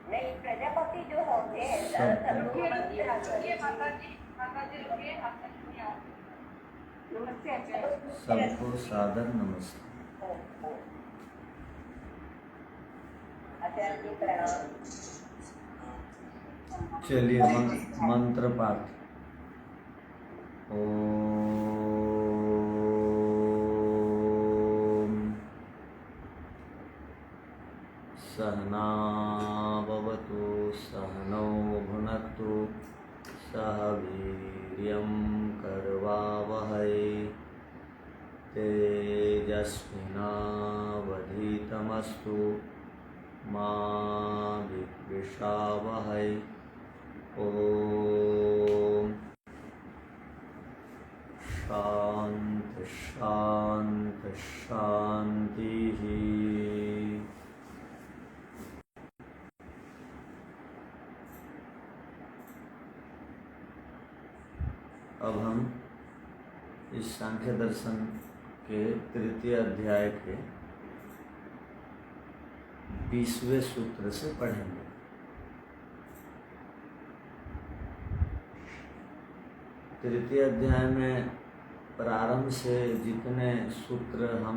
नहीं, प्रजापति जो होते हैं ज्यादातर लोग सबको सादर नमस्ते। चलिए मंत्र पाठ। ओम सहना भवतु सहनौ भुनक्तु सह वीर्यं करवावहै तेजस्विनावधीतमस्तु मा विद्विषावहै। ओम शांति शांति शांति। अब हम इस सांख्य दर्शन के तृतीय अध्याय के 20वें सूत्र से पढ़ेंगे। तृतीय अध्याय में प्रारंभ से जितने सूत्र हम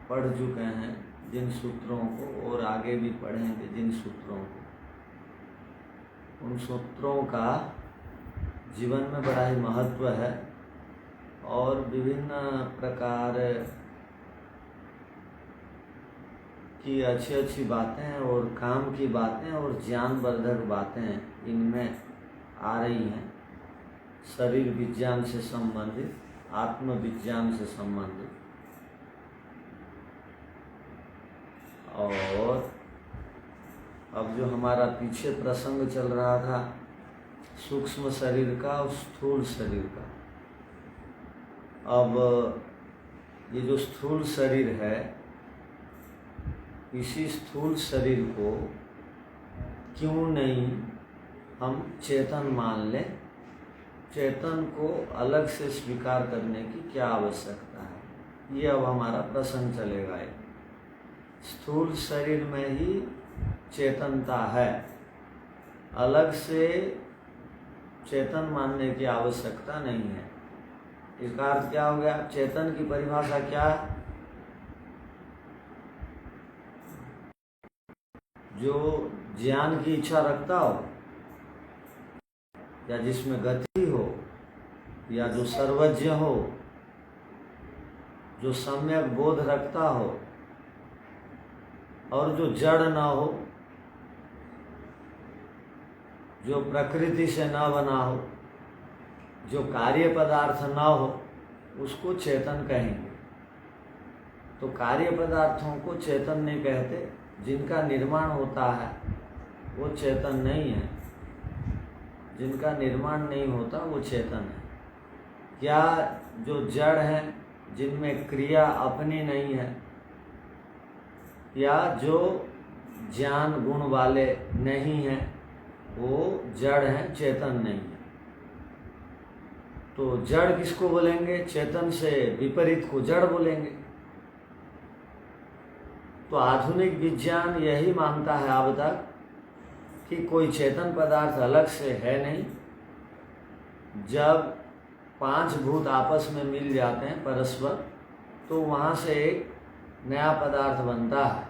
पढ़ चुके हैं, जिन सूत्रों को, और आगे भी पढ़ेंगे जिन सूत्रों को, उन सूत्रों का जीवन में बड़ा ही महत्व है और विभिन्न प्रकार की अच्छी अच्छी बातें और काम की बातें और ज्ञानवर्धक बातें इनमें आ रही हैं। शरीर विज्ञान से संबंधित, आत्मविज्ञान से संबंधित। और अब जो हमारा पीछे प्रसंग चल रहा था सूक्ष्म शरीर का और स्थूल शरीर का, अब ये जो स्थूल शरीर है, इसी स्थूल शरीर को क्यों नहीं हम चेतन मान लें? चेतन को अलग से स्वीकार करने की क्या आवश्यकता है? ये अब हमारा प्रश्न चलेगा। स्थूल शरीर में ही चेतनता है, अलग से चेतन मानने की आवश्यकता नहीं है। इसका अर्थ क्या हो गया? चेतन की परिभाषा क्या है? जो ज्ञान की इच्छा रखता हो, या जिसमें गति हो, या जो सर्वज्ञ हो, जो सम्यक बोध रखता हो, और जो जड़ न हो, जो प्रकृति से न बना हो, जो कार्य पदार्थ न हो, उसको चेतन कहेंगे। तो कार्य पदार्थों को चेतन नहीं कहते, जिनका निर्माण होता है वो चेतन नहीं है। जिनका निर्माण नहीं होता वो चेतन है। क्या जो जड़ है, जिनमें क्रिया अपनी नहीं है, या जो ज्ञान गुण वाले नहीं हैं, वो जड़ हैं, चेतन नहीं है। तो जड़ किसको बोलेंगे? चेतन से विपरीत को जड़ बोलेंगे। तो आधुनिक विज्ञान यही मानता है अब तक कि कोई चेतन पदार्थ अलग से है नहीं। जब 5 भूत आपस में मिल जाते हैं परस्पर, तो वहाँ से एक नया पदार्थ बनता है,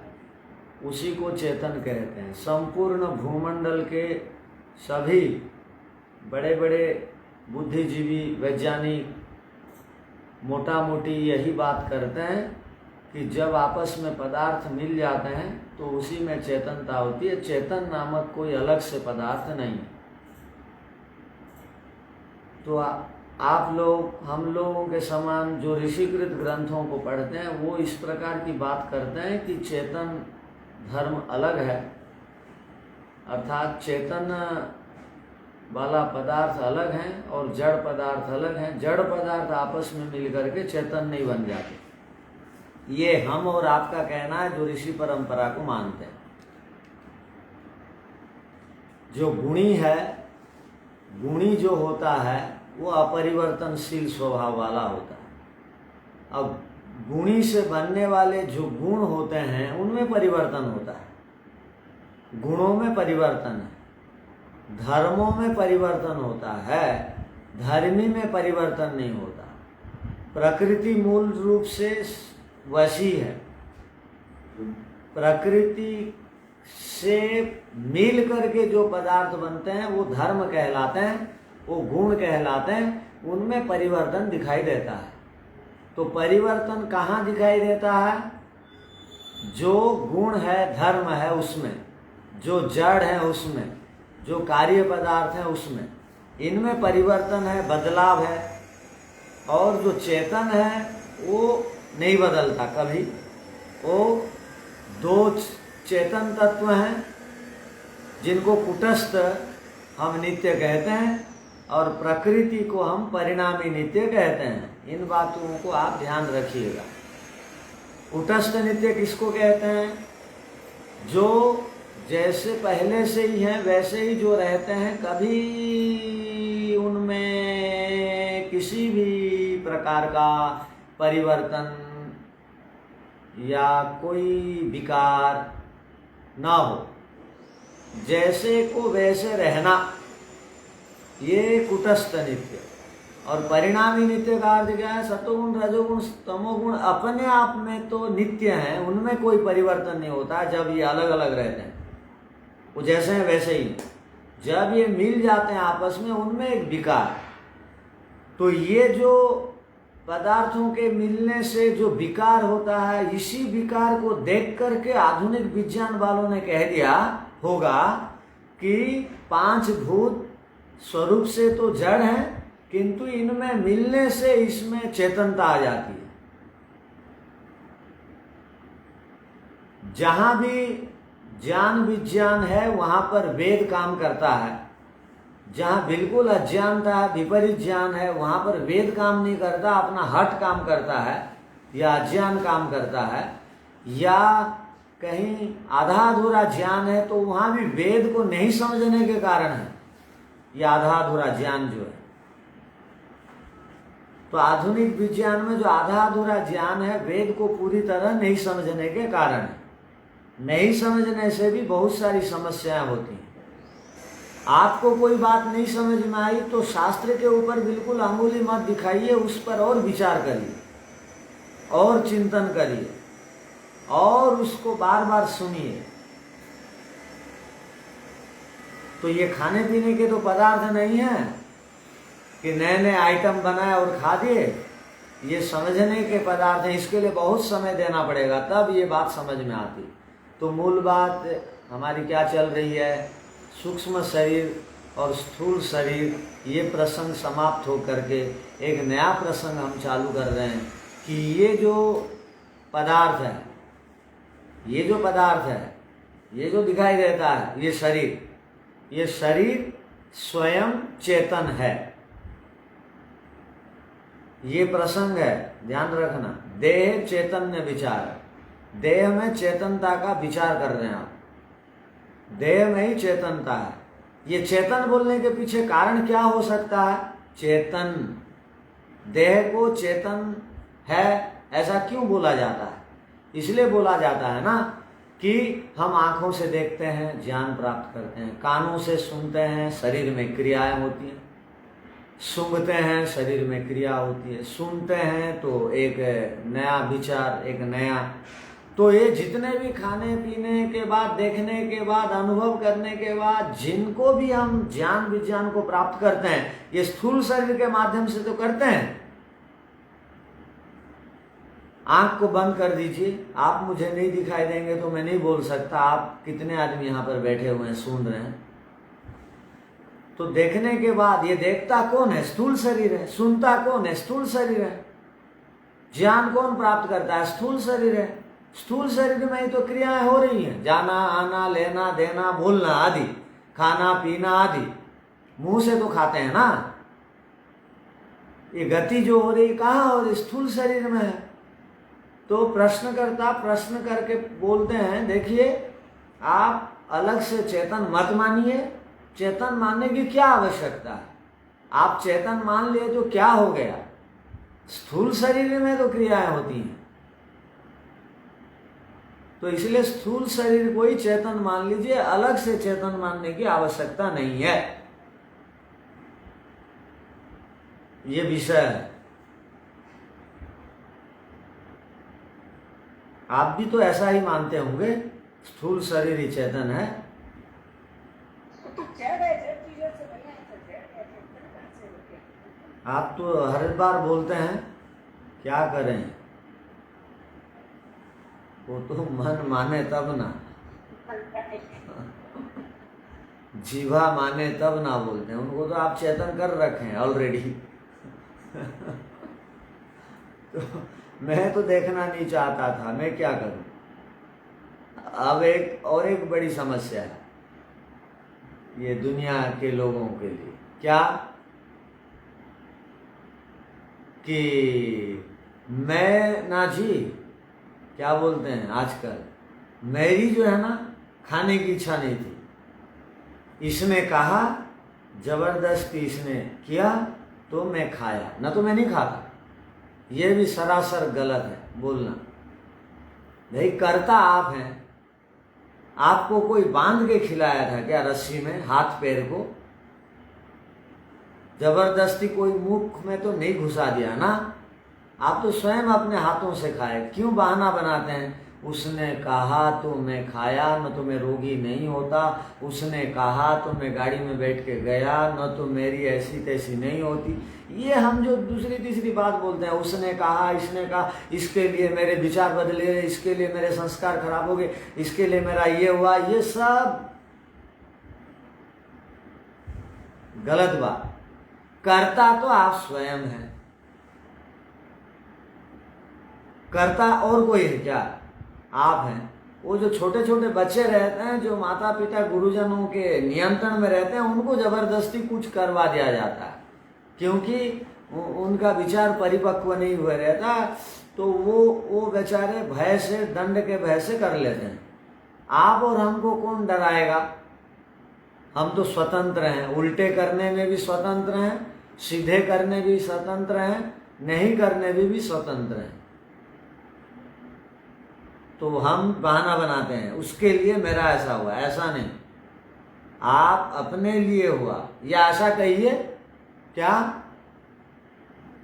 उसी को चेतन कहते हैं। संपूर्ण भूमंडल के सभी बड़े बड़े बुद्धिजीवी, वैज्ञानिक मोटा मोटी यही बात करते हैं कि जब आपस में पदार्थ मिल जाते हैं तो उसी में चेतनता होती है। चेतन नामक कोई अलग से पदार्थ नहीं है। तो आप लोग, हम लोगों के समान जो ऋषिकृत ग्रंथों को पढ़ते हैं, वो इस प्रकार की बात करते हैं कि चेतन धर्म अलग है, अर्थात चेतन वाला पदार्थ अलग है और जड़ पदार्थ अलग है। जड़ पदार्थ आपस में मिलकर के चेतन नहीं बन जाते। ये हम और आपका कहना है, जो ऋषि परंपरा को मानते हैं। जो गुणी है, गुणी जो होता है वो अपरिवर्तनशील स्वभाव वाला होता है। अब गुणी से बनने वाले जो गुण होते हैं उनमें परिवर्तन होता है, गुणों में परिवर्तन है, धर्मों में परिवर्तन होता है, धर्मी में परिवर्तन नहीं होता। प्रकृति मूल रूप से वशी है, प्रकृति से मिल करके जो पदार्थ बनते हैं वो धर्म कहलाते हैं, वो गुण कहलाते हैं, उनमें परिवर्तन दिखाई देता है। तो परिवर्तन कहाँ दिखाई देता है? जो गुण है, धर्म है उसमें, जो जड़ है उसमें, जो कार्य पदार्थ है उसमें, इनमें परिवर्तन है, बदलाव है। और जो चेतन है वो नहीं बदलता कभी। वो दो चेतन तत्व हैं जिनको कुटस्थ हम नित्य कहते हैं और प्रकृति को हम परिणामी नित्य कहते हैं। इन बातों को आप ध्यान रखिएगा। कुटस्थ नित्य किसको कहते हैं? जो जैसे पहले से ही हैं वैसे ही जो रहते हैं, कभी उनमें किसी भी प्रकार का परिवर्तन या कोई विकार ना हो, जैसे को वैसे रहना, ये कुटस्थ नित्य। और परिणामी नित्य का अर्थ क्या है? सतोगुण, रजोगुण, तमोगुण अपने आप में तो नित्य हैं, उनमें कोई परिवर्तन नहीं होता जब ये अलग अलग रहते हैं, वो जैसे हैं वैसे ही। जब ये मिल जाते हैं आपस में, उनमें एक विकार। तो ये जो पदार्थों के मिलने से जो विकार होता है, इसी विकार को देख करके आधुनिक विज्ञान वालों ने कह दिया होगा कि पांच भूत स्वरूप से तो जड़ हैं, किंतु इनमें मिलने से इसमें चेतनता आ जाती है। जहां भी ज्ञान विज्ञान है वहां पर वेद काम करता है, जहां बिल्कुल अज्ञानता है, विपरीत ज्ञान है, वहां पर वेद काम नहीं करता, अपना हट काम करता है या अज्ञान काम करता है, या कहीं आधा अधूरा ज्ञान है तो वहां भी वेद को नहीं समझने के कारण है ये आधा अधूरा ज्ञान जो है। तो आधुनिक विज्ञान में जो आधा अधूरा ज्ञान है, वेद को पूरी तरह नहीं समझने के कारण है। नहीं समझने से भी बहुत सारी समस्याएं होती हैं। आपको कोई बात नहीं समझ में आई तो शास्त्र के ऊपर बिल्कुल अंगुली मत दिखाइए, उस पर और विचार करिए और चिंतन करिए और उसको बार बार सुनिए। तो ये खाने पीने के तो पदार्थ नहीं है कि नए नए आइटम बनाए और खा दिए, ये समझने के पदार्थ हैं। इसके लिए बहुत समय देना पड़ेगा, तब ये बात समझ में आती। तो मूल बात हमारी क्या चल रही है? सूक्ष्म शरीर और स्थूल शरीर, ये प्रसंग समाप्त हो करके एक नया प्रसंग हम चालू कर रहे हैं कि ये जो पदार्थ है, ये जो पदार्थ है, ये जो दिखाई देता है, ये शरीर स्वयं चेतन है। ये प्रसंग है, ध्यान रखना। देह चैतन्य विचार, देह में चेतनता का विचार कर रहे हैं आप, देह में ही चेतनता है। ये चेतन बोलने के पीछे कारण क्या हो सकता है? चेतन, देह को चेतन है ऐसा क्यों बोला जाता है? इसलिए बोला जाता है ना कि हम आंखों से देखते हैं, ज्ञान प्राप्त करते हैं, कानों से सुनते हैं, शरीर में क्रियाएं होती हैं, सूंघते हैं, शरीर में क्रिया होती है, सुनते हैं तो एक नया विचार, एक नया। तो ये जितने भी खाने पीने के बाद, देखने के बाद, अनुभव करने के बाद जिनको भी हम ज्ञान विज्ञान को प्राप्त करते हैं, ये स्थूल शरीर के माध्यम से तो करते हैं। आंख को बंद कर दीजिए, आप मुझे नहीं दिखाई देंगे तो मैं नहीं बोल सकता आप कितने आदमी यहाँ पर बैठे हुए हैं, सुन रहे हैं। तो देखने के बाद ये देखता कौन है? स्थूल शरीर है। सुनता कौन है? स्थूल शरीर है। ज्ञान कौन प्राप्त करता है? स्थूल शरीर है। स्थूल शरीर में ही तो क्रियाएं हो रही हैं, जाना, आना, लेना, देना, बोलना आदि, खाना पीना आदि। मुंह से तो खाते हैं ना। ये गति जो हो रही कहाँ हो रही? स्थूल शरीर में है। तो प्रश्नकर्ता प्रश्न करके बोलते हैं, देखिए आप अलग से चेतन मत मानिए। चेतन मानने की क्या आवश्यकता है? आप चेतन मान लिए तो क्या हो गया? स्थूल शरीर में तो क्रियाएं होती हैं, तो इसलिए स्थूल शरीर को ही चेतन मान लीजिए, अलग से चेतन मानने की आवश्यकता नहीं है। ये विषय है। आप भी तो ऐसा ही मानते होंगे, स्थूल शरीर ही चेतन है। तो जड़ है, जड़ चीजों से बना है, तो जड़ है, चेतन कहाँ से हो गया? आप तो हर बार बोलते हैं, क्या करें, वो तो मन माने तब ना, जीवा माने तब ना बोलते हैं। उनको तो आप चेतन कर रखे हैं ऑलरेडी। तो मैं तो देखना नहीं चाहता था, मैं क्या करूं। अब एक बड़ी समस्या है ये दुनिया के लोगों के लिए, क्या कि मैं ना जी, क्या बोलते हैं आजकल, मेरी जो है ना खाने की इच्छा नहीं थी, इसने कहा, जबरदस्ती इसने किया तो मैं खाया, ना तो मैं नहीं खाता। ये भी सरासर गलत है बोलना। नहीं, करता आप हैं। आपको कोई बांध के खिलाया था क्या रस्सी में, हाथ पैर को? जबरदस्ती कोई मुख में तो नहीं घुसा दिया ना, आप तो स्वयं अपने हाथों से खाए। क्यों बहाना बनाते हैं? उसने कहा तो मैं खाया, न तो मैं रोगी नहीं होता। उसने कहा तो मैं गाड़ी में बैठ के गया, न तो मेरी ऐसी तैसी नहीं होती। ये हम जो दूसरी तीसरी बात बोलते हैं, उसने कहा, इसने कहा, इसके लिए मेरे विचार बदले, इसके लिए मेरे संस्कार खराब हो गए, इसके लिए मेरा ये हुआ, ये सब गलत बात। करता तो आप स्वयं हैं, करता और कोई है क्या? आप हैं। वो जो छोटे छोटे बच्चे रहते हैं, जो माता पिता गुरुजनों के नियंत्रण में रहते हैं, उनको जबरदस्ती कुछ करवा दिया जाता है, क्योंकि उनका विचार परिपक्व नहीं हुआ रहता, तो वो बेचारे भय से, दंड के भय से कर लेते हैं। आप और हमको कौन डराएगा? हम तो स्वतंत्र हैं, उल्टे करने में भी स्वतंत्र हैं, सीधे करने भी स्वतंत्र हैं, नहीं करने में भी स्वतंत्र हैं। तो हम बहाना बनाते हैं, उसके लिए मेरा ऐसा हुआ, ऐसा नहीं। आप अपने लिए हुआ, या ऐसा कहिए, क्या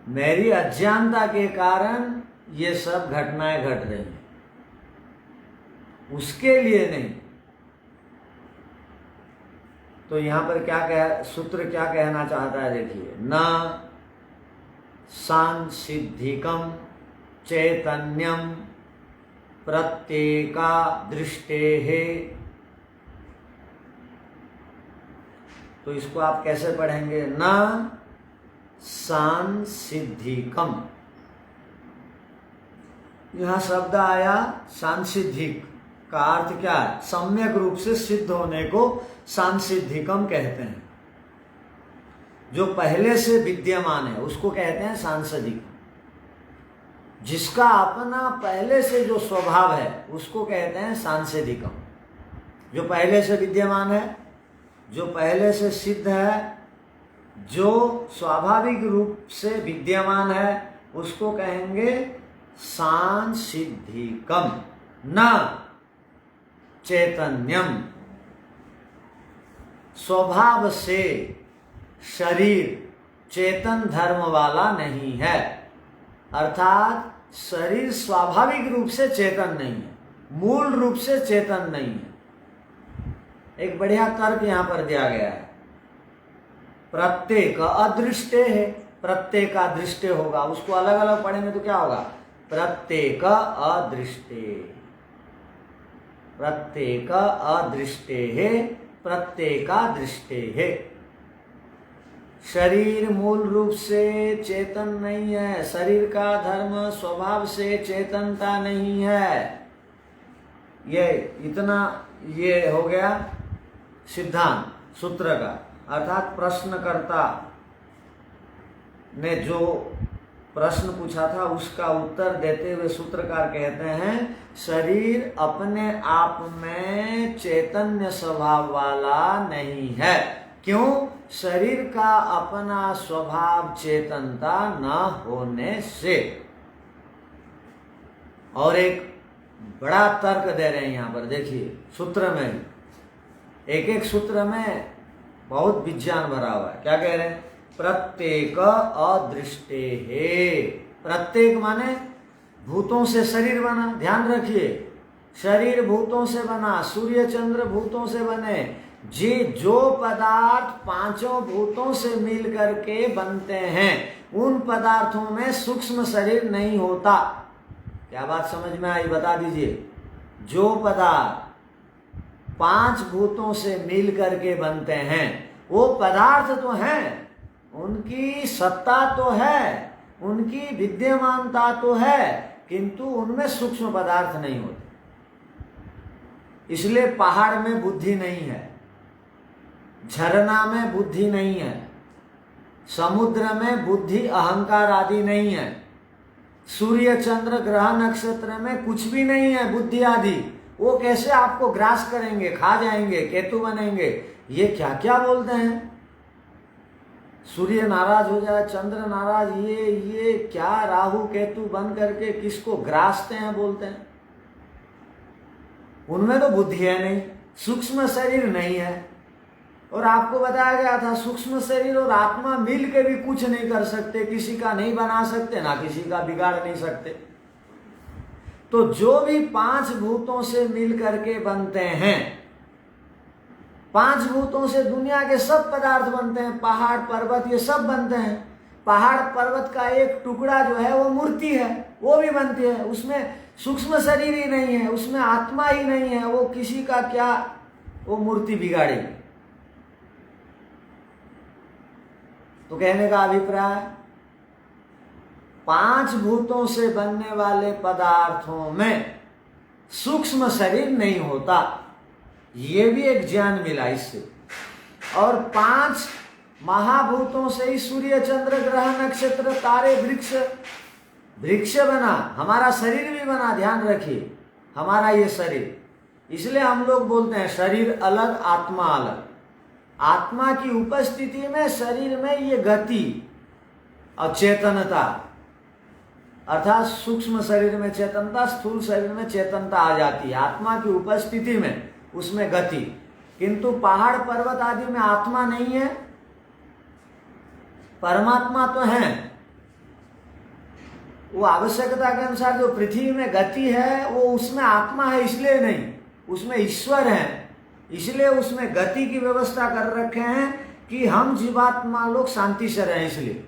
मेरी अज्ञानता के कारण ये सब घटनाएं घट रही हैं, उसके लिए नहीं। तो यहां पर सूत्र क्या कहना चाहता है, देखिए, न सांसिद्धिकम चैतन्यम प्रत्येका दृष्टेः। तो इसको आप कैसे पढ़ेंगे? न सांसिद्धिकम, यहां शब्द आया सांसिद्धिक, का अर्थ क्या है? सम्यक रूप से सिद्ध होने को सांसिद्धिकम कहते हैं। जो पहले से विद्यमान है उसको कहते हैं सांसिद्धिक। जिसका अपना पहले से जो स्वभाव है उसको कहते हैं सांसिद्धिकम। जो पहले से विद्यमान है, जो पहले से सिद्ध है, जो स्वाभाविक रूप से विद्यमान है, उसको कहेंगे सांसिद्धिकम। न चैतन्यम, स्वभाव से शरीर चेतन धर्म वाला नहीं है, अर्थात शरीर स्वाभाविक रूप से चेतन नहीं है, मूल रूप से चेतन नहीं है। एक बढ़िया तर्क यहां पर दिया गया है। प्रत्येक अदृष्टे है, प्रत्येक अदृष्टे होगा, उसको अलग अलग पढ़ेंगे तो क्या होगा? प्रत्येक अदृष्टे, प्रत्येक अदृष्टे है, प्रत्येकादृष्टे है। शरीर मूल रूप से चेतन नहीं है, शरीर का धर्म स्वभाव से चेतनता नहीं है। ये इतना ये हो गया सिद्धांत सूत्र का, अर्थात प्रश्नकर्ता ने जो प्रश्न पूछा था उसका उत्तर देते हुए सूत्रकार कहते हैं, शरीर अपने आप में चैतन्य स्वभाव वाला नहीं है। क्यों? शरीर का अपना स्वभाव चेतनता न होने से। और एक बड़ा तर्क दे रहे हैं यहाँ पर, देखिए सूत्र में, एक एक सूत्र में बहुत विज्ञान भरा हुआ है। क्या कह रहे हैं? प्रत्येक अदृष्टे है। प्रत्येक माने भूतों से शरीर बना, ध्यान रखिए, शरीर भूतों से बना, सूर्य चंद्र भूतों से बने। जो पदार्थ पांचों भूतों से मिल करके बनते हैं, उन पदार्थों में सूक्ष्म शरीर नहीं होता। क्या बात समझ में आई? बता दीजिए। जो पदार्थ पांच भूतों से मिल करके बनते हैं, वो पदार्थ तो हैं, उनकी सत्ता तो है, उनकी विद्यमानता तो है, किंतु उनमें सूक्ष्म पदार्थ नहीं होते। इसलिए पहाड़ में बुद्धि नहीं है, झरना में बुद्धि नहीं है, समुद्र में बुद्धि अहंकार आदि नहीं है, सूर्य चंद्र ग्रह नक्षत्र में कुछ भी नहीं है बुद्धि आदि। वो कैसे आपको ग्रास करेंगे, खा जाएंगे, केतु बनेंगे? ये क्या क्या बोलते हैं। सूर्य नाराज हो जाए, चंद्र नाराज, ये क्या राहु केतु बन करके किसको ग्रासते हैं बोलते हैं। उनमें तो बुद्धि है नहीं, सूक्ष्म शरीर नहीं है। और आपको बताया गया था सूक्ष्म शरीर और आत्मा मिल के भी कुछ नहीं कर सकते, किसी का नहीं बना सकते, ना किसी का बिगाड़ नहीं सकते। तो जो भी पांच भूतों से मिल करके बनते हैं, पांच भूतों से दुनिया के सब पदार्थ बनते हैं, पहाड़ पर्वत ये सब बनते हैं। पहाड़ पर्वत का एक टुकड़ा जो है वो मूर्ति है, वो भी बनती है, उसमें सूक्ष्म शरीर ही नहीं है, उसमें आत्मा ही नहीं है, वो किसी का क्या वो मूर्ति बिगाड़ेगी। तो कहने का अभिप्राय, पांच भूतों से बनने वाले पदार्थों में सूक्ष्म शरीर नहीं होता, ये भी एक ज्ञान मिला इससे। और पांच महाभूतों से ही सूर्य चंद्र ग्रह नक्षत्र तारे वृक्ष बना, हमारा शरीर भी बना। ध्यान रखिए, हमारा ये शरीर, इसलिए हम लोग बोलते हैं शरीर अलग आत्मा अलग। आत्मा की उपस्थिति में शरीर में ये गति और चेतनता, अर्थात सूक्ष्म शरीर में चेतनता, स्थूल शरीर में चेतनता आ जाती है आत्मा की उपस्थिति में, उसमें गति। किंतु पहाड़ पर्वत आदि में आत्मा नहीं है, परमात्मा तो है। वो आवश्यकता के अनुसार जो पृथ्वी में गति है वो उसमें आत्मा है इसलिए नहीं, उसमें ईश्वर है, इसलिए उसमें गति की व्यवस्था कर रखे हैं कि हम जीवात्मा लोग शांति से रहें। इसलिए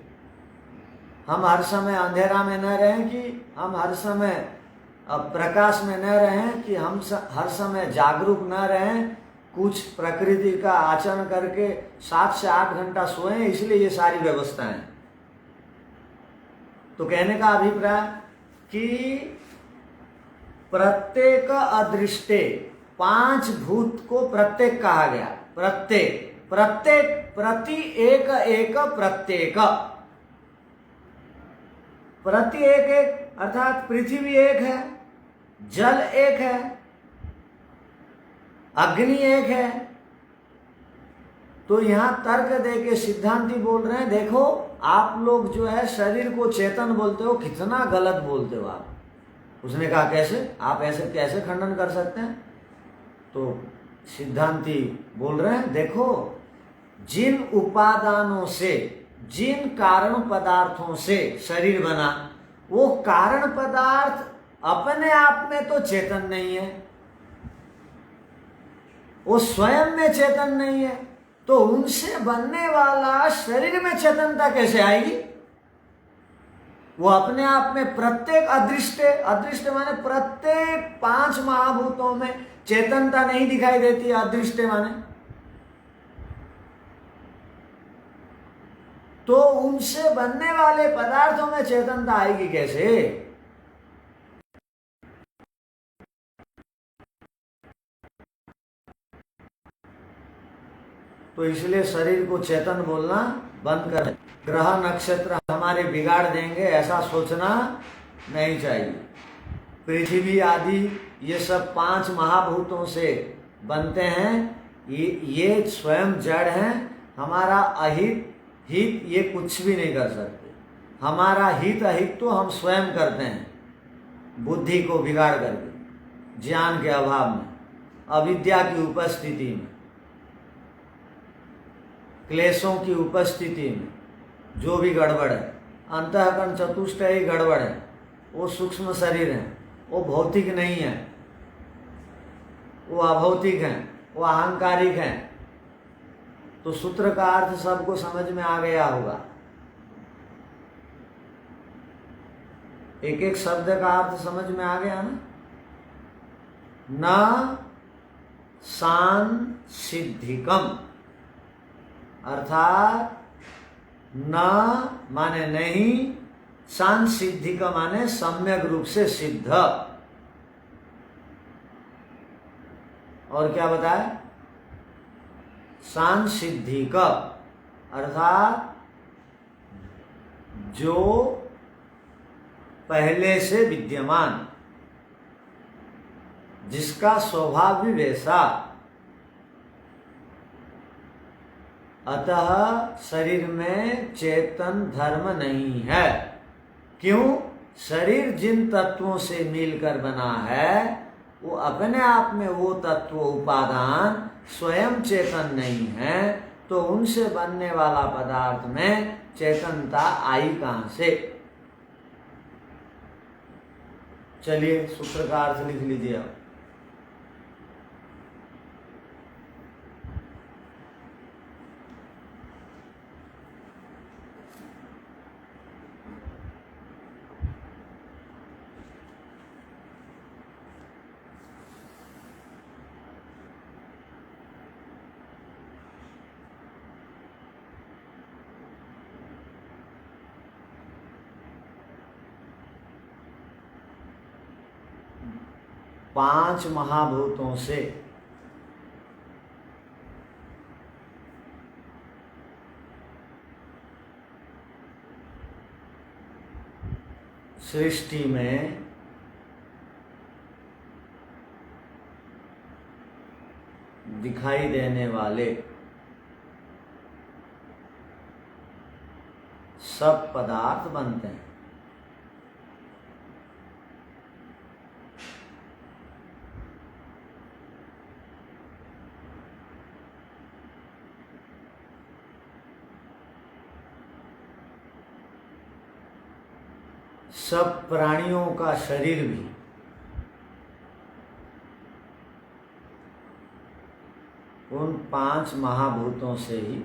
हम हर समय अंधेरा में न रहें, कि हम हर समय प्रकाश में न रहें, कि हम हर समय जागरूक न रहें, कुछ प्रकृति का आचरण करके 7 से 8 घंटा सोएं, इसलिए ये सारी व्यवस्थाएं। तो कहने का अभिप्राय कि प्रत्येक अदृष्टे, पांच भूत को प्रत्येक कहा गया। प्रत्येक, प्रति एक एक प्रत्येक, प्रति एक अर्थात पृथ्वी एक है, जल एक है, अग्नि एक है। तो यहां तर्क देके सिद्धांती बोल रहे हैं, देखो आप लोग जो है शरीर को चेतन बोलते हो, कितना गलत बोलते हो आप। उसने कहा कैसे, आप ऐसे कैसे खंडन कर सकते हैं? तो सिद्धांती बोल रहे हैं, देखो जिन उपादानों से, जिन कारण पदार्थों से शरीर बना, वो कारण पदार्थ अपने आप में तो चेतन नहीं है, वो स्वयं में चेतन नहीं है, तो उनसे बनने वाला शरीर में चेतनता कैसे आएगी? वो अपने आप में प्रत्येक अदृष्ट, अदृष्ट माने प्रत्येक पांच महाभूतों में चेतनता नहीं दिखाई देती है, अदृष्ट माने। तो उनसे बनने वाले पदार्थों में चेतनता आएगी कैसे? तो इसलिए शरीर को चेतन बोलना बंद कर, ग्रह नक्षत्र हमारे बिगाड़ देंगे ऐसा सोचना नहीं चाहिए। पृथ्वी आदि ये सब पांच महाभूतों से बनते हैं, ये स्वयं जड़ हैं। हमारा अहित हित ये कुछ भी नहीं कर सकते। हमारा हित अहित तो हम स्वयं करते हैं बुद्धि को बिगाड़ करके। ज्ञान के अभाव में, अविद्या की उपस्थिति में, क्लेशों की उपस्थिति में जो भी गड़बड़ है, अंतःकरण चतुष्टय ही गड़बड़ है, वो सूक्ष्म शरीर है, वो भौतिक नहीं है, वो अभौतिक है, वो अहंकारिक है। तो सूत्र का अर्थ सबको समझ में आ गया होगा। एक एक शब्द का अर्थ समझ में आ गया ना। न सांसिद्धिकम अर्थात न माने नहीं, सांसिद्धिकम माने सम्यक रूप से सिद्ध। और क्या बताया? सांसिद्धिक अर्थात जो पहले से विद्यमान, जिसका स्वभाव भी वैसा, अतः शरीर में चेतन धर्म नहीं है। क्यों? शरीर जिन तत्वों से मिलकर बना है वो अपने आप में वो तत्व उपादान स्वयं चेतन नहीं है, तो उनसे बनने वाला पदार्थ में चेतनता आई कहां से? चलिए सूत्र का अर्थ लिख लीजिए अब। पांच महाभूतों से सृष्टि में दिखाई देने वाले सब पदार्थ बनते हैं। सब प्राणियों का शरीर भी उन पांच महाभूतों से ही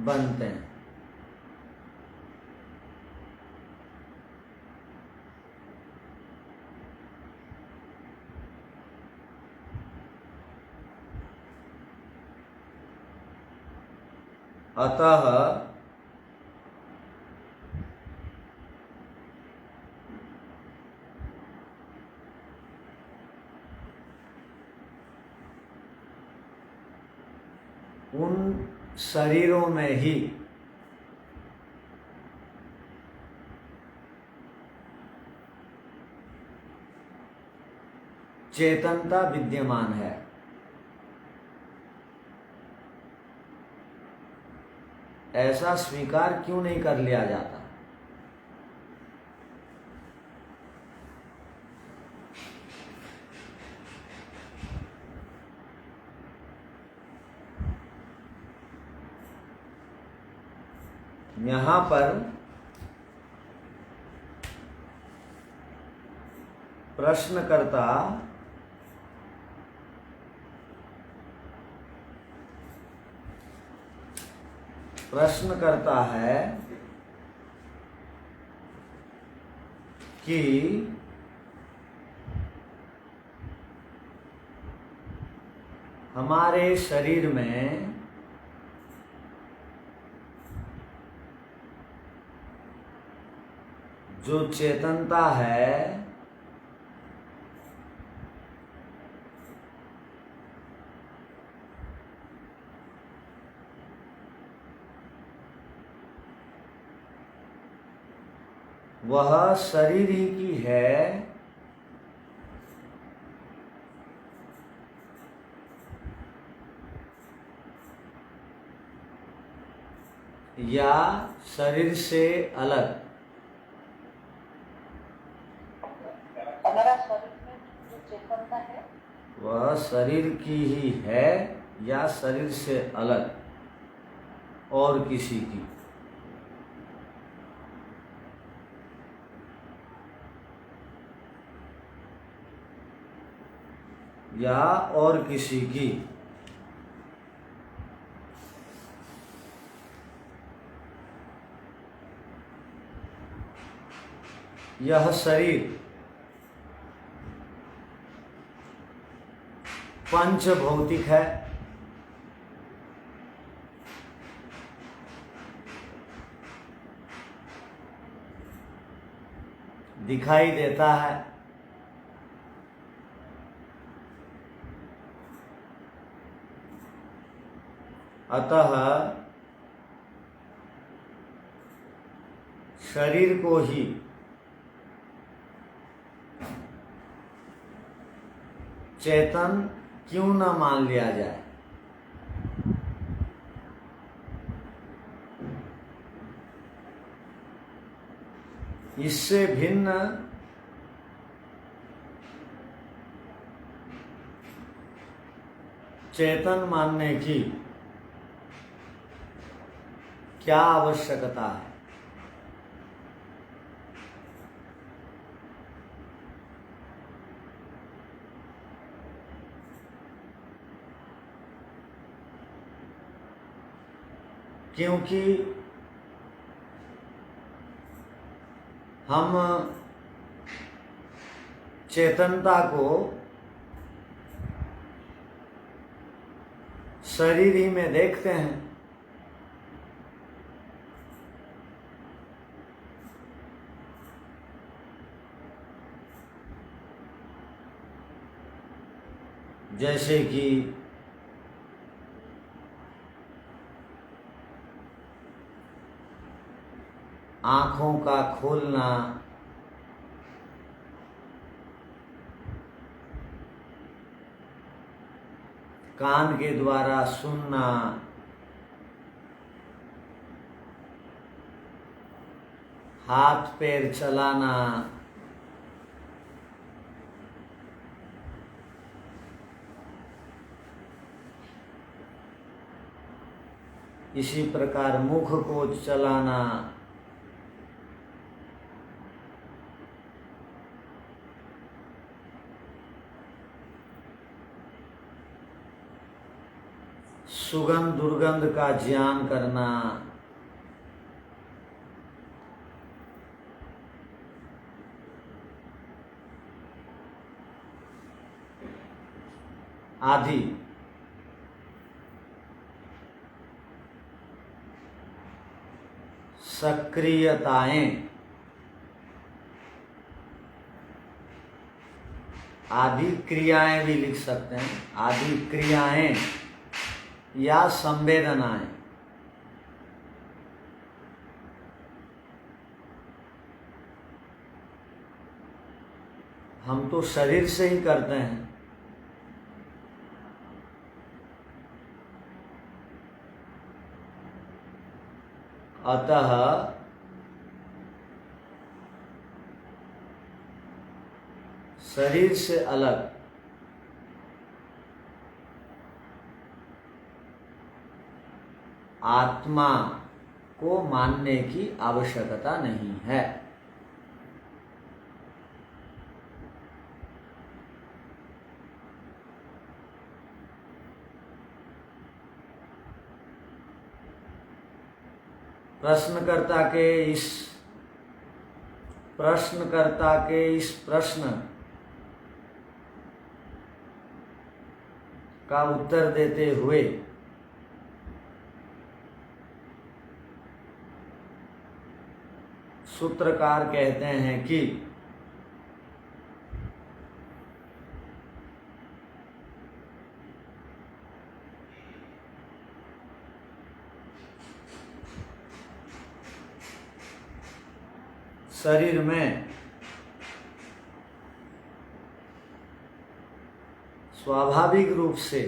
बनते हैं। अतः उन शरीरों में ही चेतनता विद्यमान है। ऐसा स्वीकार क्यों नहीं कर लिया जाता? यहां पर प्रश्नकर्ता प्रश्न करता है कि हमारे शरीर में जो चेतनता है वह शरीर ही की है या शरीर से अलग? हमारा शरीर में वह शरीर की ही है या शरीर से अलग और किसी की? या और किसी की? यह शरीर पंच भौतिक है, दिखाई देता है, अतः शरीर को ही चेतन क्यों न मान लिया जाए? इससे भिन्न चेतन मानने की क्या आवश्यकता है? क्योंकि हम चेतनता को शरीर ही में देखते हैं। जैसे कि आँखों का खोलना, कान के द्वारा सुनना, हाथ पैर चलाना, इसी प्रकार मुख को चलाना, सुगंध दुर्गंध का ज्ञान करना, आदि सक्रियताएं, आदि क्रियाएं भी लिख सकते हैं, आदि क्रियाएं या संवेदनाएं हम तो शरीर से ही करते हैं। अतः शरीर से अलग आत्मा को मानने की आवश्यकता नहीं है। प्रश्नकर्ता के इस प्रश्न का उत्तर देते हुए सूत्रकार कहते हैं कि शरीर में स्वाभाविक रूप से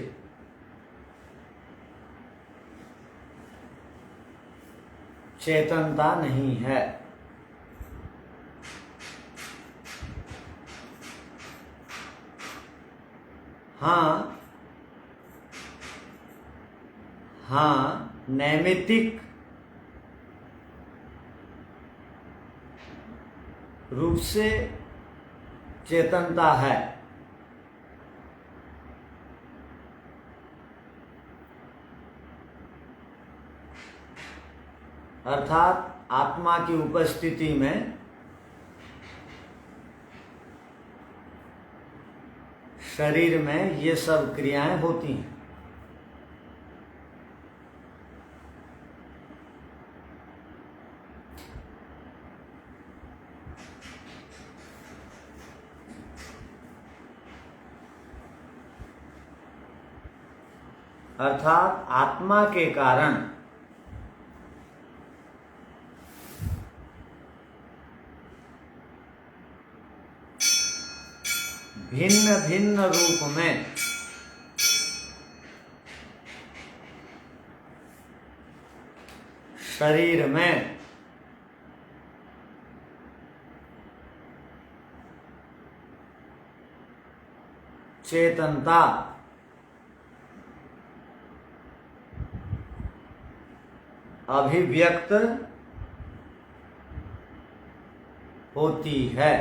चेतनता नहीं है। हाँ, नैमित्तिक रूप से चेतनता है, अर्थात आत्मा की उपस्थिति में शरीर में ये सब क्रियाएं होती हैं। अर्थात आत्मा के कारण भिन्न भिन्न रूप में शरीर में चेतनता अभिव्यक्त होती है।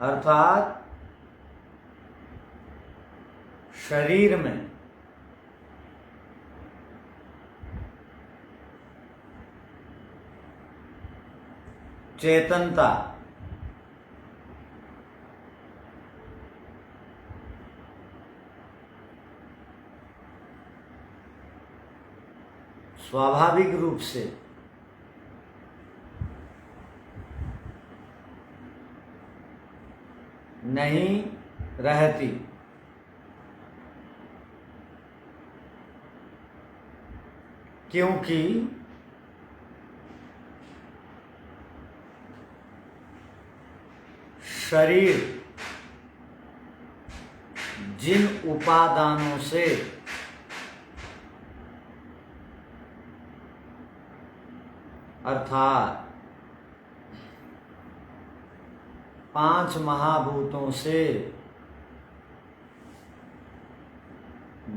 अर्थात शरीर में चेतनता स्वाभाविक रूप से नहीं रहती, क्योंकि शरीर जिन उपादानों से अर्थात 5 महाभूतों से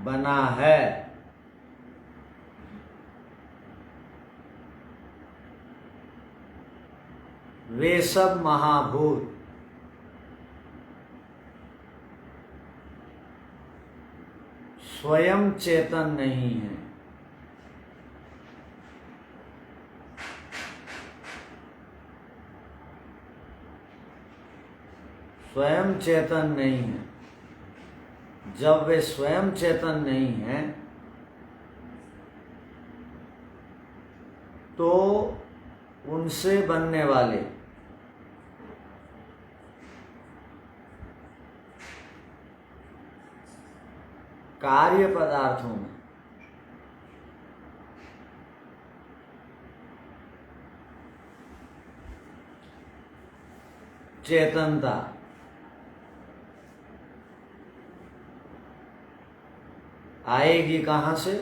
बना है, वे सब महाभूत स्वयं चेतन नहीं है। स्वयं चेतन नहीं है। जब वे स्वयं चेतन नहीं हैं तो उनसे बनने वाले कार्य पदार्थों में चेतनता आएगी कहाँ से?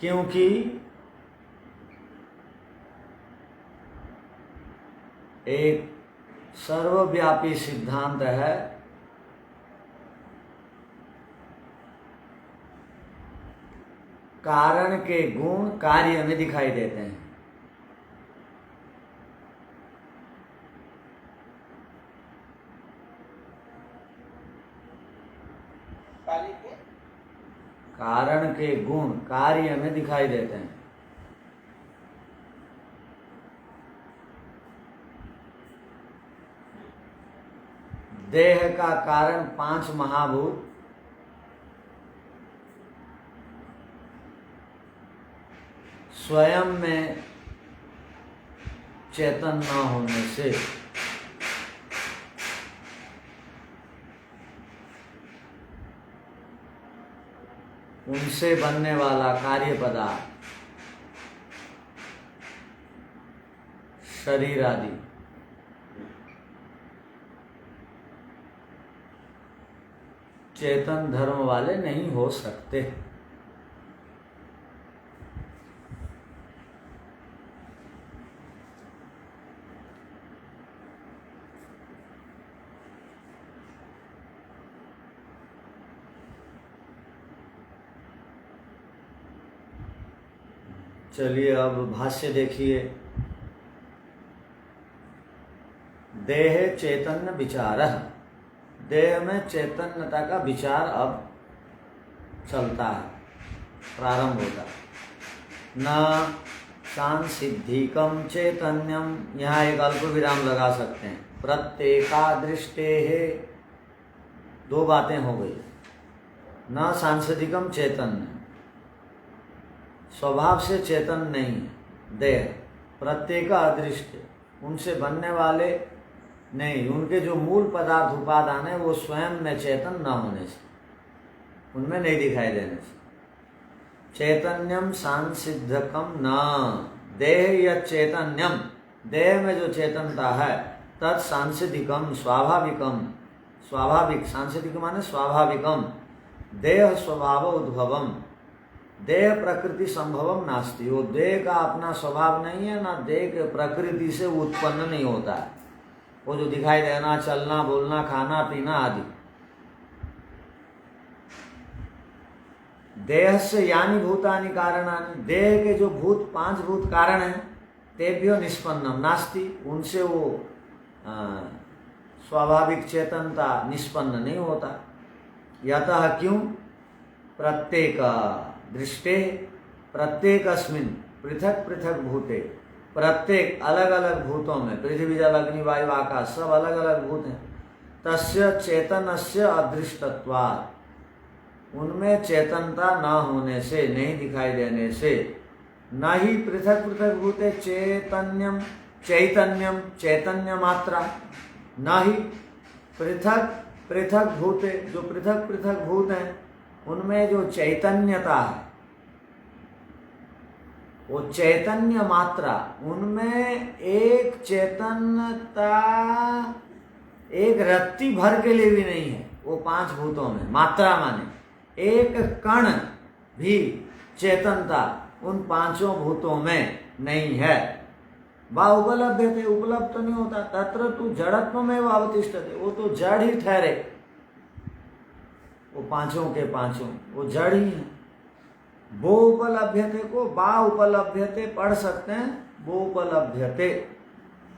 क्योंकि एक सर्वव्यापी सिद्धांत है, कारण के गुण कार्य में दिखाई देते हैं। कारण के गुण कार्य में दिखाई देते हैं। देह का कारण 5 महाभूत, स्वयं में चेतन न होने से उनसे बनने वाला कार्य पदार्थ शरीर आदि चेतन धर्म वाले नहीं हो सकते। चलिए अब भाष्य देखिए। देह चैतन्य विचार, देह में चैतन्यता का विचार अब चलता है, प्रारंभ होता है। न सांसिद्धिकम चैतन्यम, यहाँ एक अल्प विराम लगा सकते हैं। प्रत्येका दृष्टे है, दो बातें हो गई। न सांसिद्धिकम चैतन्य, स्वभाव से चेतन नहीं है देह। प्रत्येका अदृष्ट, उनसे बनने वाले नहीं, उनके जो मूल पदार्थ उपादान है वो स्वयं में चेतन न होने से, उनमें नहीं दिखाई देने से। चैतन्यम सांसिद्धकम न, देह या चैतन्यम, देह में जो चेतनता है तत् सांसिधिकम स्वाभाविकम, स्वाभाविक, सांसिधिक माने स्वाभाविकम, देह स्वभाव उद्भवम, देह प्रकृति संभवम नास्ति, वो देह का अपना स्वभाव नहीं है, ना देह के प्रकृति से उत्पन्न नहीं होता है। वो जो दिखाई देना, चलना, बोलना, खाना पीना आदि, देह से यानी भूतानि कारणानि, देह के जो भूत, पांच भूत कारण हैं, तेभ्यो निष्पन्नम नास्ति, उनसे वो स्वाभाविक चेतनता निष्पन्न नहीं होता। यतः क्यों? प्रत्येक दृष्टे, प्रत्येक अस्मिन् पृथक पृथक भूते, प्रत्येक अलग अलग भूतों में, पृथ्वी जल अग्नि वायु आकाश सब अलग अलग भूत हैं, तस्य चेतनस्य अदृष्टत्वात्, उनमें चेतनता न होने से, नहीं दिखाई देने से, न ही पृथक पृथक भूते चैतन्यम, चैतन्यम चैतन्य मात्रा, न ही पृथक पृथक भूते, जो पृथक पृथक भूत हैं उनमें जो चैतन्यता है, वो चैतन्य मात्रा, उनमें एक चैतन्यता एक रत्ती भर के लिए भी नहीं है। वो पांच भूतों में मात्रा माने एक कण भी चेतनता उन पांचों भूतों में नहीं है। वा उपलब्ध थे, उपलब्ध तो नहीं होता। तत्र तू जड़त्व में अवतिष्ठते, वो तो जड़ ही ठहरे, वो पांचों के पांचों वो जड़ ही है। वो उपलभ्यते को बा उपलभ्यते पढ़ सकते हैं, वो उपलभ्यते,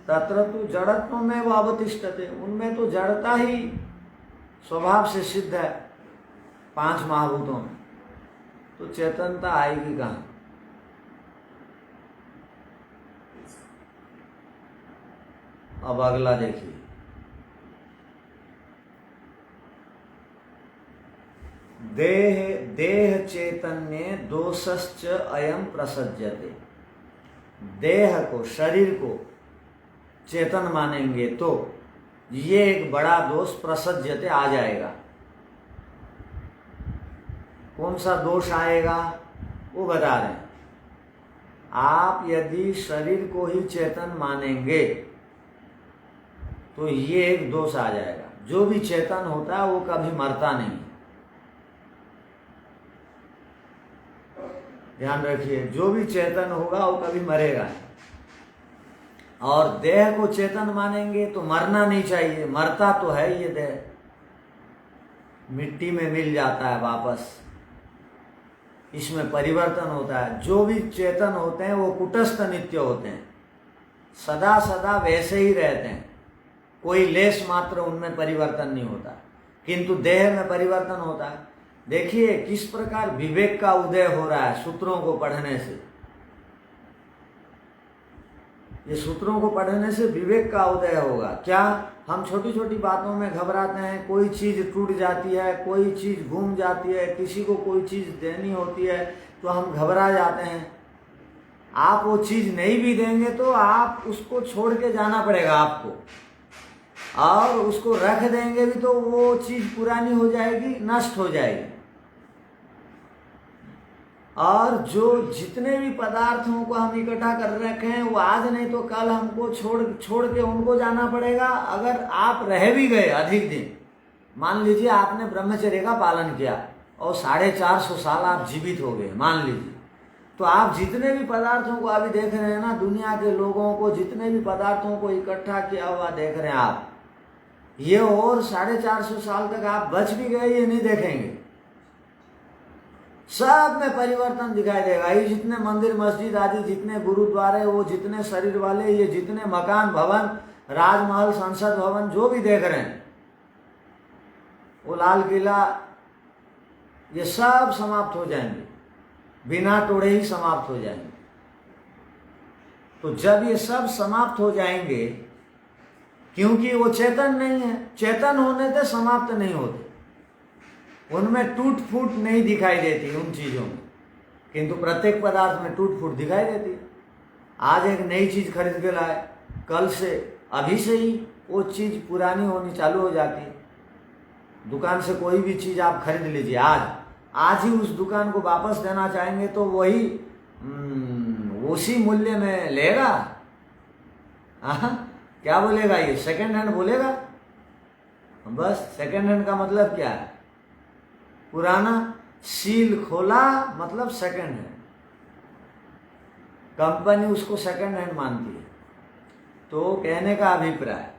तत्र तू जड़त्व में वो अवतिष्ठते, उनमें तो जड़ता ही स्वभाव से सिद्ध है पांच महाभूतों में, तो चेतनता आएगी कहाँ? अब अगला देखिए, देह देह चैतन्य दोषश्च अयम प्रसज्यते, देह को, शरीर को चेतन मानेंगे तो ये एक बड़ा दोष प्रसज्यते आ जाएगा। कौन सा दोष आएगा वो बता रहे हैं। आप यदि शरीर को ही चेतन मानेंगे तो ये एक दोष आ जाएगा। जो भी चेतन होता है वो कभी मरता नहीं, ध्यान रखिए, जो भी चेतन होगा वो कभी मरेगा नहीं। और देह को चेतन मानेंगे तो मरना नहीं चाहिए, मरता तो है ये देह, मिट्टी में मिल जाता है वापस, इसमें परिवर्तन होता है। जो भी चेतन होते हैं वो कुटस्थ नित्य होते हैं, सदा सदा वैसे ही रहते हैं, कोई लेश मात्र उनमें परिवर्तन नहीं होता, किंतु देह में परिवर्तन होता है। देखिए किस प्रकार विवेक का उदय हो रहा है सूत्रों को पढ़ने से। ये सूत्रों को पढ़ने से विवेक का उदय होगा। क्या हम छोटी छोटी बातों में घबराते हैं, कोई चीज टूट जाती है, कोई चीज घूम जाती है, किसी को कोई चीज देनी होती है तो हम घबरा जाते हैं। आप वो चीज नहीं भी देंगे तो आप उसको छोड़ के जाना पड़ेगा आपको, और उसको रख देंगे भी तो वो चीज पुरानी हो जाएगी, नष्ट हो जाएगी। और जो जितने भी पदार्थों को हम इकट्ठा कर रखे हैं वो आज नहीं तो कल हमको छोड़ के उनको जाना पड़ेगा। अगर आप रह भी गए अधिक दिन मान लीजिए आपने ब्रह्मचर्य का पालन किया और 450 साल आप जीवित हो गए, मान लीजिए, तो आप जितने भी पदार्थों को अभी देख रहे हैं ना, दुनिया के लोगों को जितने भी पदार्थों को इकट्ठा किया हुआ देख रहे हैं आप, ये और 450 साल तक आप बच भी गए ये नहीं देखेंगे। सब में परिवर्तन दिखाई देगा। ये जितने मंदिर मस्जिद आदि, जितने गुरुद्वारे, वो जितने शरीर वाले, ये जितने मकान भवन, राजमहल, संसद भवन जो भी देख रहे हैं, वो लाल किला, ये सब समाप्त हो जाएंगे, बिना तोड़े ही समाप्त हो जाएंगे। तो जब ये सब समाप्त हो जाएंगे, क्योंकि वो चेतन नहीं है, चेतन होने से समाप्त नहीं होते, उनमें टूट फूट नहीं दिखाई देती उन चीजों में, किंतु प्रत्येक पदार्थ में टूट फूट दिखाई देती है। आज एक नई चीज खरीद के लाए, कल से, अभी से ही वो चीज पुरानी होनी चालू हो जाती है। दुकान से कोई भी चीज आप खरीद लीजिए, आज ही उस दुकान को वापस देना चाहेंगे तो वही उसी मूल्य में लेगा। क्या बोलेगा ये? सेकंड हैंड बोलेगा। बस सेकंड हैंड का मतलब क्या है? पुराना सील खोला मतलब सेकंड हैंड, कंपनी उसको सेकंड हैंड मानती है। तो कहने का अभिप्राय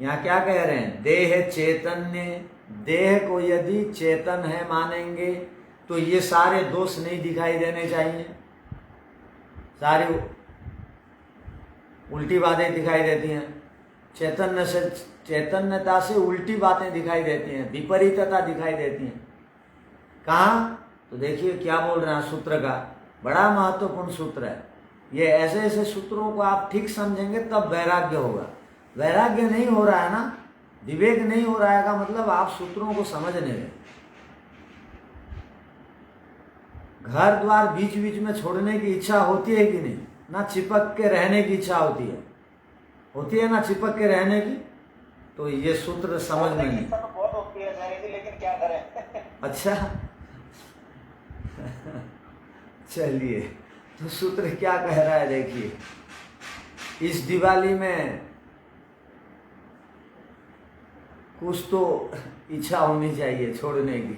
यहाँ क्या कह रहे हैं? देह चैतन्य, देह को यदि चेतन है मानेंगे तो ये सारे दोष नहीं दिखाई देने चाहिए। सारी उल्टी बातें दिखाई देती हैं, चैतन्य से, चैतन्यता से उल्टी बातें दिखाई देती हैं, विपरीतता दिखाई देती हैं। कहाँ? तो देखिए क्या बोल रहे हैं सूत्र का, बड़ा महत्वपूर्ण सूत्र है ये। ऐसे ऐसे सूत्रों को आप ठीक समझेंगे तब वैराग्य होगा। वैराग्य नहीं हो रहा है ना, विवेक नहीं हो रहा है का मतलब आप सूत्रों को समझ नहीं रहे। घर द्वार बीच बीच में छोड़ने की इच्छा होती है कि नहीं? ना चिपक के रहने की इच्छा होती है ना चिपक के रहने की। तो ये सूत्र समझ में नहीं बहुत होती है, लेकिन क्या करें। अच्छा चलिए, तो सूत्र क्या कह रहा है देखिए। इस दिवाली में कुछ तो इच्छा होनी चाहिए छोड़ने की।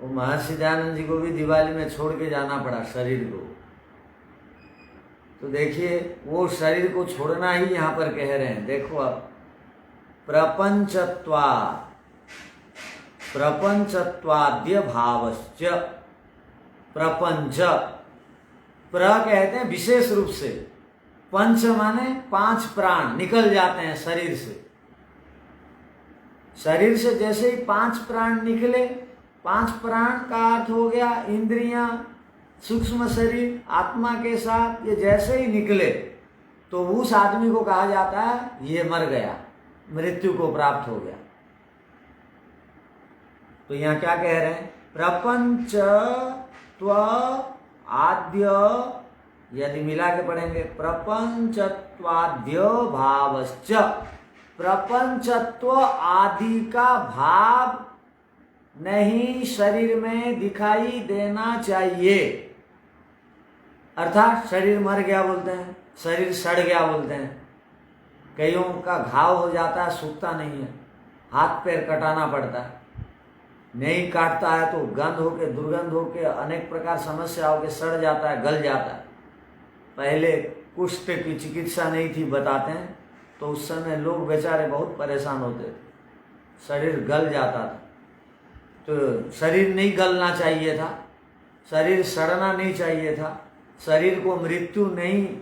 वो महर्षि दयानंद जी को भी दिवाली में छोड़ के जाना पड़ा शरीर को। तो देखिए वो शरीर को छोड़ना ही यहाँ पर कह रहे हैं। देखो अब, प्रपंचत्वाद्य भावश्च, प्रपंच, प्र कहते हैं विशेष रूप से, पंच माने 5 प्राण निकल जाते हैं शरीर से। शरीर से जैसे ही 5 प्राण निकले, 5 प्राण का अर्थ हो गया इंद्रियां, सूक्ष्म शरीर, आत्मा के साथ, ये जैसे ही निकले तो उस आदमी को कहा जाता है ये मर गया, मृत्यु को प्राप्त हो गया। तो यहाँ क्या कह रहे हैं? प्रपंच त्व आद्य, यदि मिला के पढ़ेंगे, प्रपंचत्वाद्य भावश्च, प्रपंचत्व आदि का भाव नहीं शरीर में दिखाई देना चाहिए। अर्थात शरीर मर गया बोलते हैं, शरीर सड़ गया बोलते हैं। कईयों का घाव हो जाता है, सूखता नहीं है, हाथ पैर कटाना पड़ता है, नहीं काटता है तो गंध होके, दुर्गंध होके, अनेक प्रकार समस्या होके सड़ जाता है, गल जाता है। पहले कुष्ठ की चिकित्सा नहीं थी बताते हैं, तो उस समय लोग बेचारे बहुत परेशान होते थे, शरीर गल जाता था। तो शरीर नहीं गलना चाहिए था, शरीर सड़ना नहीं चाहिए था, शरीर को मृत्यु नहीं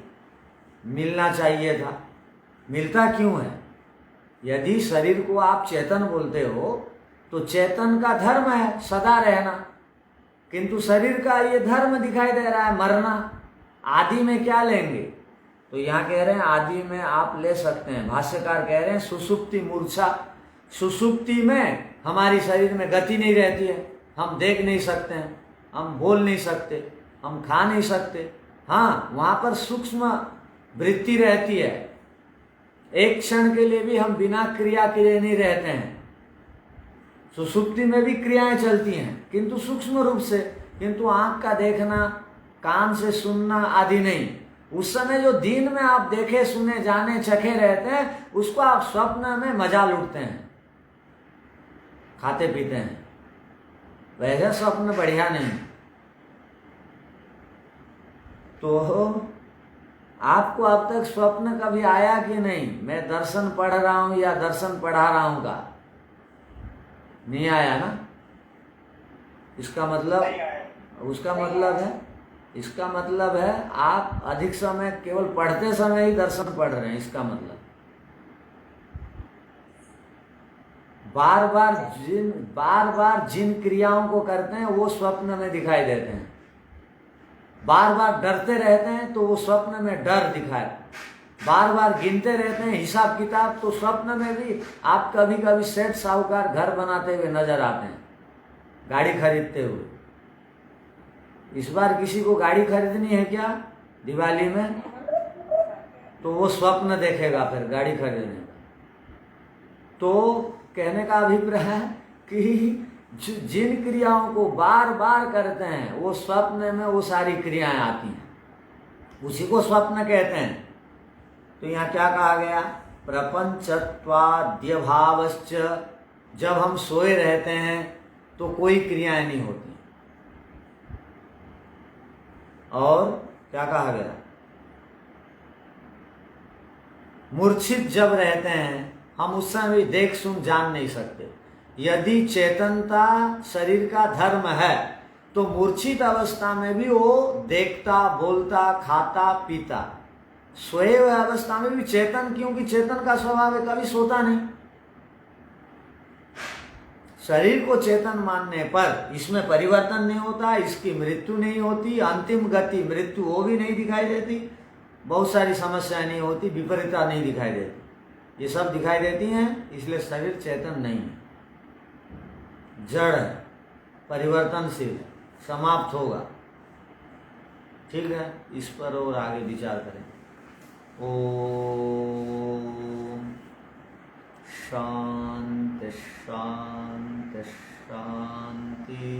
मिलना चाहिए था। मिलता क्यों है? यदि शरीर को आप चेतन बोलते हो तो चेतन का धर्म है सदा रहना, किंतु शरीर का ये धर्म दिखाई दे रहा है मरना। आदि में क्या लेंगे? तो यहाँ कह रहे हैं आदि में आप ले सकते हैं। भाष्यकार कह रहे हैं सुषुप्ति मूर्छा, सुषुप्ति में हमारी शरीर में गति नहीं रहती है, हम देख नहीं सकते हैं, हम बोल नहीं सकते, हम खा नहीं सकते। हाँ, वहाँ पर सूक्ष्म वृत्ति रहती है, एक क्षण के लिए भी हम बिना क्रिया के लिए नहीं रहते हैं। सुषुप्ति में भी क्रियाएं चलती हैं किंतु सूक्ष्म रूप से, किंतु आंख का देखना, कान से सुनना आदि नहीं। उस समय जो दिन में आप देखे सुने जाने चखे रहते हैं, उसको आप स्वप्न में मजा लूटते हैं, खाते पीते हैं। वैसे स्वप्न बढ़िया नहीं। तो आपको अब तक स्वप्न कभी आया कि नहीं, मैं दर्शन पढ़ रहा हूं या दर्शन पढ़ा रहा हूं का? नहीं आया ना? इसका मतलब है आप अधिक समय केवल पढ़ते समय ही दर्शन पढ़ रहे हैं। इसका मतलब बार बार जिन क्रियाओं को करते हैं वो स्वप्न में दिखाई देते हैं। बार बार डरते रहते हैं तो वो स्वप्न में डर दिखाए। बार बार गिनते रहते हैं हिसाब किताब, तो स्वप्न में भी आप कभी कभी सेठ साहूकार घर बनाते हुए नजर आते हैं, गाड़ी खरीदते हुए। इस बार किसी को गाड़ी खरीदनी है क्या दिवाली में? तो वो स्वप्न देखेगा फिर गाड़ी खरीदने का। तो कहने का अभिप्राय है कि जिन क्रियाओं को बार बार करते हैं वो स्वप्न में वो सारी क्रियाएं आती हैं, उसी को स्वप्न कहते हैं। तो यहाँ क्या कहा गया? प्रपंचत्वाद्य भावश्च, जब हम सोए रहते हैं तो कोई क्रियाएं नहीं होती। और क्या कहा गया? मूर्छित जब रहते हैं हम उस समय भी देख सुन जान नहीं सकते। यदि चेतनता शरीर का धर्म है तो मूर्छित अवस्था में भी वो देखता, बोलता, खाता, पीता। सोए हुए अवस्था में भी चेतन, क्योंकि चेतन का स्वभाव है, कभी सोता नहीं। शरीर को चेतन मानने पर इसमें परिवर्तन नहीं होता, इसकी मृत्यु नहीं होती, अंतिम गति मृत्यु वो भी नहीं दिखाई देती, बहुत सारी समस्याएं नहीं होती, विपरीतता नहीं दिखाई देती। ये सब दिखाई देती हैं, इसलिए शरीर चेतन नहीं है, जड़ है, परिवर्तनशील, समाप्त होगा। ठीक है, इस पर और आगे विचार करें। ओम शांति शांति शांति।